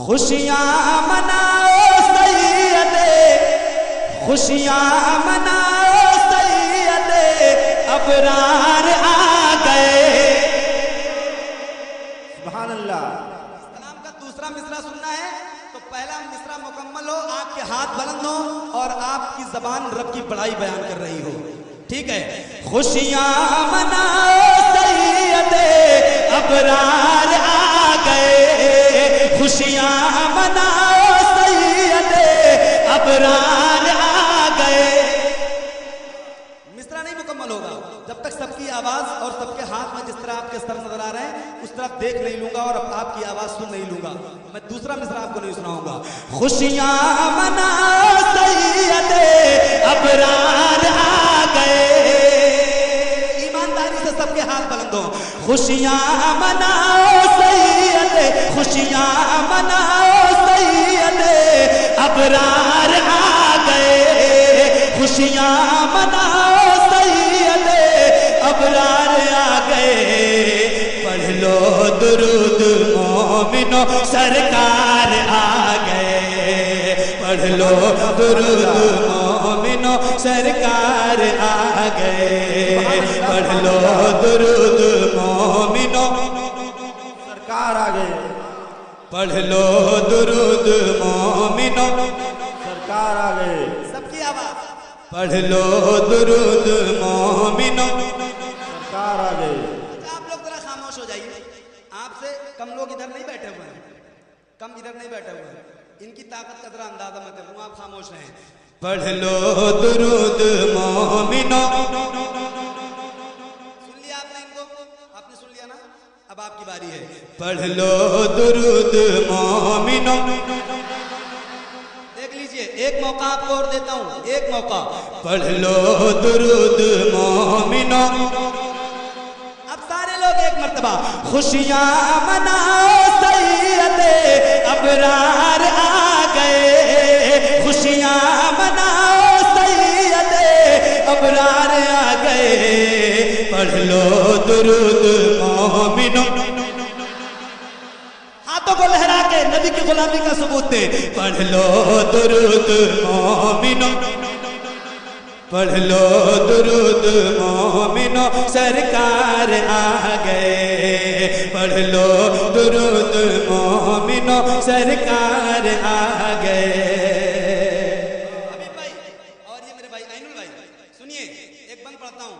خوشیاں مناؤ سیدے، خوشیاں مناؤ سیدے، ابرار آ گئے۔ سبحان اللہ۔ سلام کا دوسرا مصرع سننا ہے تو پہلا مصرع مکمل ہو، آپ کے ہاتھ بلند ہو اور آپ کی زبان رب کی بڑائی بیان کر رہی ہو، ٹھیک ہے؟ خوشیاں مناؤ سیدے، ابرار آ گئے، خوشیاں مناؤ سیدے، ابرار آ گئے۔ مصرع نہیں مکمل ہوگا جب تک سب کی آواز اور سب کے ہاتھ میں جس طرح آپ کے سر نظر آ رہے ہیں اس طرح دیکھ نہیں لوں گا اور آپ کی آواز سن نہیں لوں گا۔ میں دوسرا مصرع آپ کو نہیں سناؤں گا۔ خوشیاں مناؤ سیدے، ابرار آ گئے۔ ایمانداری سے سب کے ہاتھ بلند ہو۔ خوشیاں مناؤ سیدے، خوشیاں مناؤ سیدے، ابرار آ گئے، خوشیاں مناؤ سیدے، ابرار آ گئے۔ پڑھ لو درود مومنو، سرکار آ گئے، پڑھ لو درود مومنو، سرکار آ گئے، پڑھ لو درود مومنو، سرکار آ گئے، پڑھ لو درود مومنو، سرکار آ گئے۔ سب کی آواز، پڑھ لو درود مومنو، سرکار آ گئے۔ آپ لوگ ذرا خاموش ہو جائیے، آپ سے کم لوگ ادھر نہیں بیٹھے ہوئے ہیں، کم ادھر نہیں بیٹھے ہوئے ہیں، ان کی طاقت کا ذرا اندازہ میں کروں، آپ خاموش رہیں۔ پڑھ لو درود مومنو، سن لیا آپ نے ان کو؟ آپ نے سن لیا نا؟ اب آپ کی باری ہے۔ پڑھ لو درود مومنو، دیکھ لیجئے ایک موقع آپ کو اور دیتا ہوں، ایک موقع۔ پڑھ لو درود مومنو، اب سارے لوگ ایک مرتبہ۔ خوشیاں مناؤ سیدے، ابرار آ گئے، خوشیاں مناؤ سیدے، ابرار آ گئے، پڑھ لو درود مومنو۔ ہاتھوں کو لہرا کے نبی کی غلامی کا ثبوت دے۔ پڑھ لو درود مومنو، پڑھ لو درود مومنو، سرکار آ گئے، پڑھ لو درود مومنو، سرکار آ گئے۔ حبیب بھائی اور یہ میرے بھائی اینول بھائی سنیے، ایک بند پڑھتا ہوں،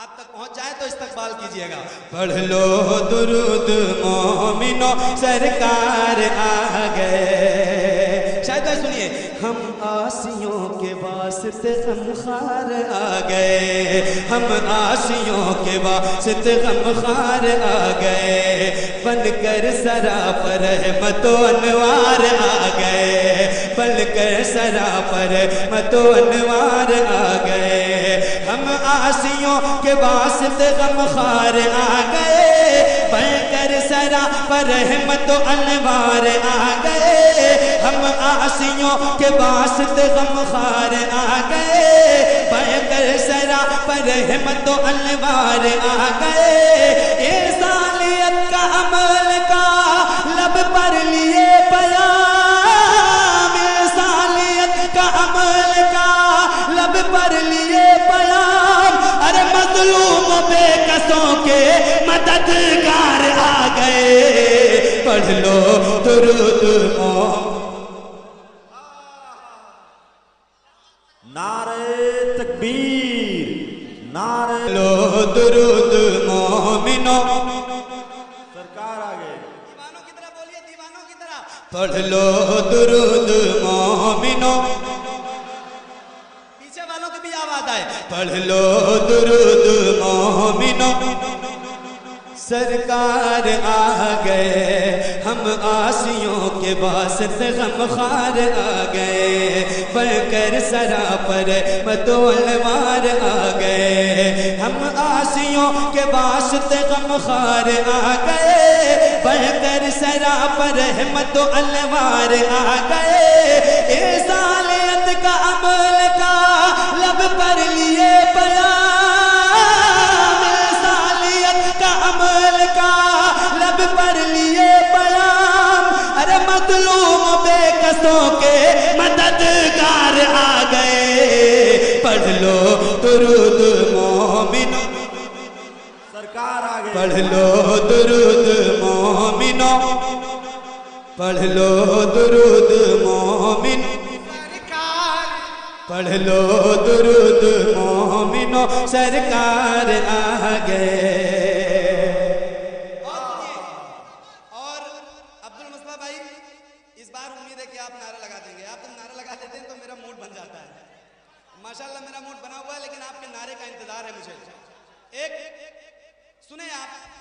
آپ تک پہنچ جائے تو استقبال کیجئے گا۔ پڑھ لو درود مومنو، سرکار آ گئے۔ شاید بھائی سنیے، ہم آسیوں کے واسطے غمخوار آ گئے، ہم آسیوں کے واسطے غمخوار آ گئے، بن کر سراپر رحمت و انوار آ گئے، بن کر سراپر رحمت و انوار آ گئے، ہم آسیوں کے واسطے غمخوار آ گئے، بن کر سراپر رحمت و انوار آ گئے، ہم آسیوں کے واسطے غمخوار آ گئے، بن کر سراپر رحمت و انوار آ گئے، انسانیت کا عمل کا لب پر لیے پیام، انسانیت کا عمل کا لب پر لیے پیام، ارے مظلوم بے کسوں کے مددگار آ گئے، پڑھ لو درود نعرہ تکبیر، نعرہ لو درود مومنو، سرکار آ گئے۔ دیوانوں کی طرح بولیے، دیوانوں کی طرح۔ پڑھ لو درود مومنو، پیچھے والوں کی بھی آواز آئے۔ پڑھ لو درود مومنو، سرکار آ گئے، ہم آسیوں کے واسطے غمخوار آ گئے، بن کر سراپر رحمت و انوار آ گئے، ہم آسیوں کے واسطے غمخوار آ گئے، بن کر سراپر رحمت و انوار آ گئے، انسانیت کا عمل کا لب پر لیے پیام، انسانیت کا عمل کا لب پر لیے پیام، ارے مظلوم بستوں کے مددگار آ گئے پڑھ لو درود مومنو سرکار آ گئے پڑھ لو درود مومنو پڑھ لو درود مومن پڑھ لو درود مومنو سرکار آ گئے اور عبدالمصطفیٰ بھائی اس بار امید ہے کہ آپ نعرہ لگا دیں گے آپ جب نعرہ لگا دیتے ہیں تو میرا موڈ بن جاتا ہے ماشاءاللہ میرا موڈ بنا ہوا ہے لیکن آپ کے نعرے کا انتظار ہے مجھے ایک سنیں آپ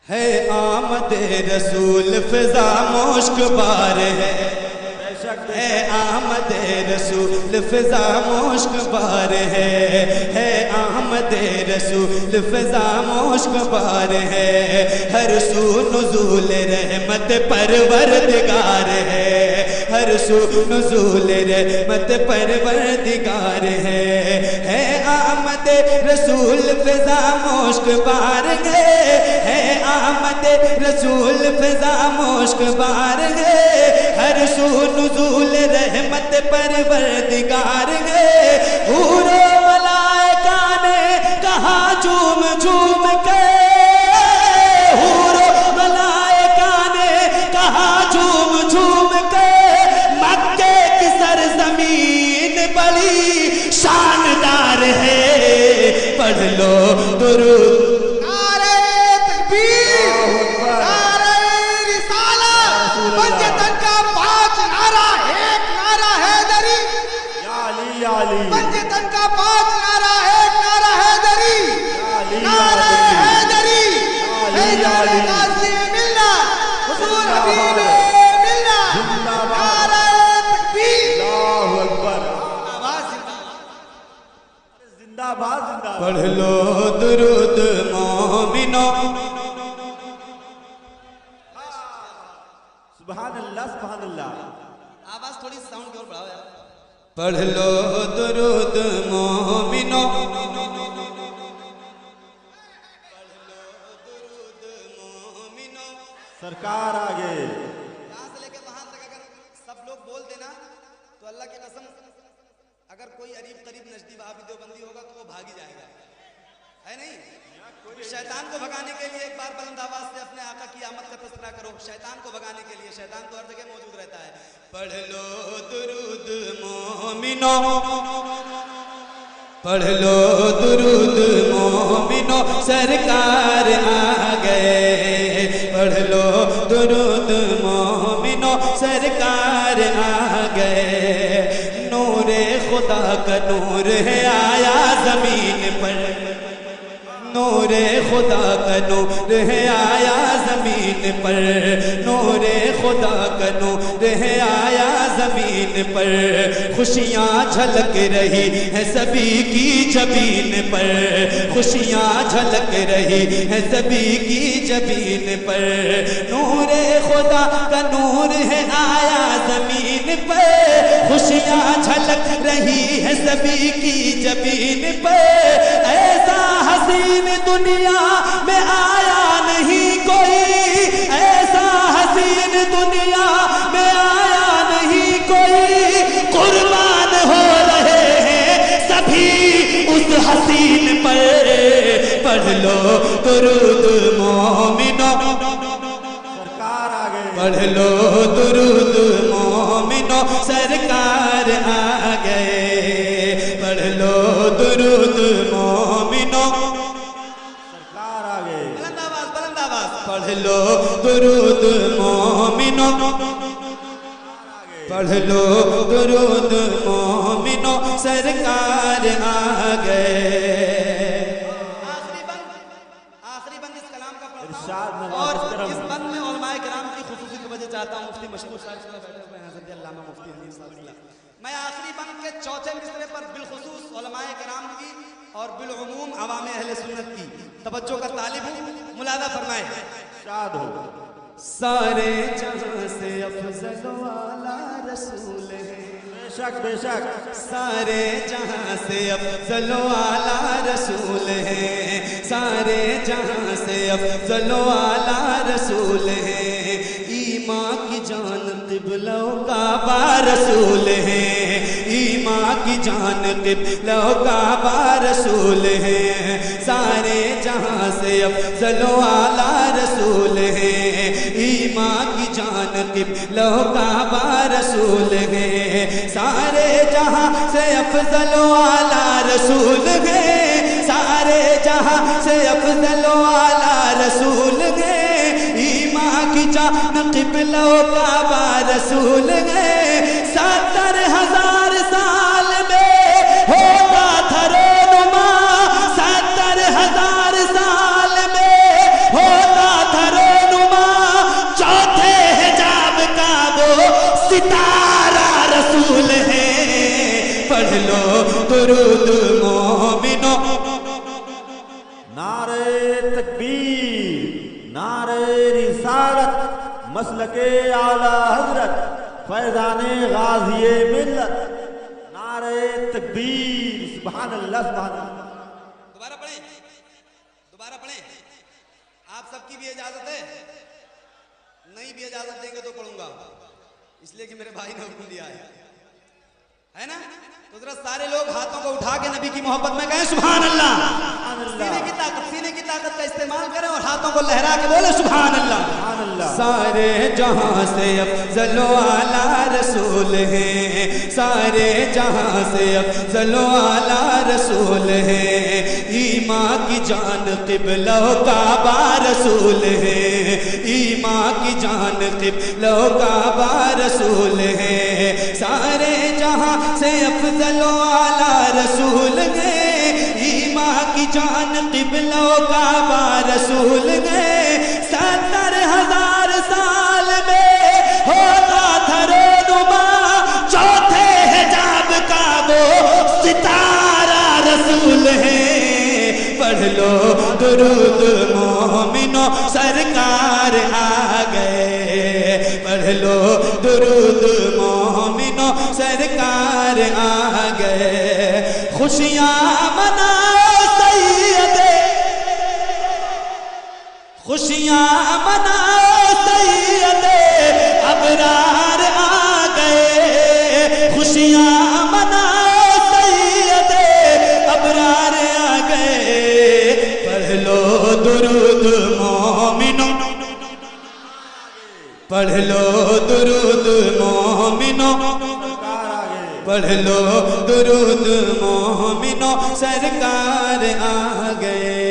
ہے آمد رسول فضا مشک بار ہے اے آمد رسول فضا مشک بار ہے آمد رسول فضا مشک بار ہے ہر سو نزول رحمت پروردگار ہے ہر سو نزول رحمت پروردگار ہے آمد رسول فضا مشک بار ہے آمد رسول فضا مشک بار ہے ہر سو نزول رحمت پروردگار ہے حور و ملائکہ نے کہا جھوم جھوم کے حور و ملائکہ نے کہا جھوم جھوم کے مکے کی سرزمین بڑی شاندار ہے پڑھ لو درود پنجتن کا 5 نعرہ ہے نعرہ حیدری نعرہ حیدری حیدر غازی ملنا حضور حبیب ملنا نعرہ تکبیر اللہ اکبر زندہ باد زندہ باد پڑھ لو درود مومنو سبحان اللہ آواز تھوڑی ساؤنڈ کی اور بڑھاؤ یار پڑھ لو درود مومنو سرکار آگے یہاں سے لے کے وہاں تک اگر سب لوگ بول دینا تو اللہ کی قسم اگر کوئی عریب قریب نجدی وہابی دیوبندی ہوگا تو وہ بھاگ ہی جائے گا ہے نہیں شیطان کو بھگانے کے لیے ایک بار بلند آواز سے اپنے آقا کی آمد کا تذکرہ کرو شیطان کو بھگانے کے لیے شیطان تو ہر جگہ موجود رہتا ہے پڑھ لو درود مومنو پڑھ لو درود مومنو سرکار آ گئے پڑھ لو درود مومنو سرکار آ گئے نور خدا کا نور ہے آیا زمین پر نور خدا کا نور ہے آیا زمین پر نور خدا کا نور ہے آیا زمین پر خوشیاں جھلک رہی ہیں سبھی کی جبین پر خوشیاں جھلک رہی ہیں سبھی کی جبین پر نور خدا کا نور ہے آیا زمین پر خوشیاں جھلک رہی ہیں سبھی کی جبین پر ایسا حسین دنیا میں آیا نہیں کوئی ایسا حسین دنیا میں آیا نہیں کوئی قربان ہو رہے ہیں سبھی اس حسین پر پڑھ لو درود مومنو سرکار آگے پڑھ لو درود مومنو سرکار آ گئے پڑھ لو درود مومنو پڑھ لو درود مومنو پڑھ لو درود مومنو سرکار آ گئے آخری بند اس کلام کا پڑھتا ہوں اور اس بند میں علماء کرام کی خصوصی توجہ چاہتا ہوں مفتی مشہور صاحب سے بیٹھے ہوئے ہیں حضرت علامہ مفتی حنیف صاحب میں آخری بند کے چوتھے مصرعے پر بالخصوص علماء کرام کی اور بالعموم عوام اہل سنت کی توجہ کا طالب ہوں ملاحظہ فرمائیں شاد ہو سارے جہاں سے افضل والا رسول ہے بے شک بے شک سارے جہاں سے افضل والا رسول ہے سارے جہاں سے افضل والا رسول ہے ایمان کی جان قبلہ و کعبہ رسول ہیں، ایمان کی جان قبلہ و کعبہ رسول ہیں، سارے جہاں سے افضل و اعلیٰ رسول ہیں، ایمان کی جان قبلہ و کعبہ رسول ہیں، سارے جہاں سے افضل و اعلیٰ رسول ہیں، سارے جہاں سے افضل و اعلیٰ رسول ہیں، ایمان کی جان قبلہ و کعبہ رسول ہیں، 70,000 سال میں ہوگا تھا رونما، 70,000 سال میں ہوگا تھا رونما، چوتھے حجاب کا وہ ستارہ رسول ہے، پڑھ لو درود مومنو، نعرہ تکبیر، نعرہ رسالت، مسلک اعلیٰ حضرت فیضان غازی ملت، نعرہ تکبیر، سبحان اللہ سبحان اللہ۔ دوبارہ پڑھیں، دوبارہ پڑھیں، آپ سب کی بھی اجازت ہے؟ نہیں بھی اجازت دیں گے تو پڑھوں گا، اس لیے کہ میرے بھائی نے حکم دیا ہے نا؟ تو ذرا سارے لوگ ہاتھوں کو اٹھا کے نبی کی محبت میں کہیں سبحان اللہ، سینے کی طاقت کا استعمال کریں اور ہاتھوں کو لہرا کے بولے سبحان اللہ۔ سارے جہاں سے افضل و اعلیٰ رسول ہیں، سارے جہاں سے افضل و اعلیٰ رسول ہیں، ایمان کی جان قبلہ و کعبہ رسول ہیں، ایمان کی جان قبلہ و کعبہ رسول ہیں، سارے جہاں سے افضل و اعلیٰ رسول ہیں، ایمان کی جان قبلہ و کعبہ رسول ہیں، 70,000 سال میں ہوگا تھا رونما، چوتھے حجاب کا وہ ستارہ رسول ہے، پڑھ لو درود مومنو سرکار آ گئے، پڑھ لو درود مومنو سرکار آ گئے، خوشیاں مناؤ سیدے، خوشیاں مناؤ سیدے ابرار آ گئے، خوشیاں مناؤ سیدے ابرار آ گئے، پڑھ لو درود مومنو، پڑھ لو درود مومنو، پڑھ لو درود مومنو سرکار آ گئے۔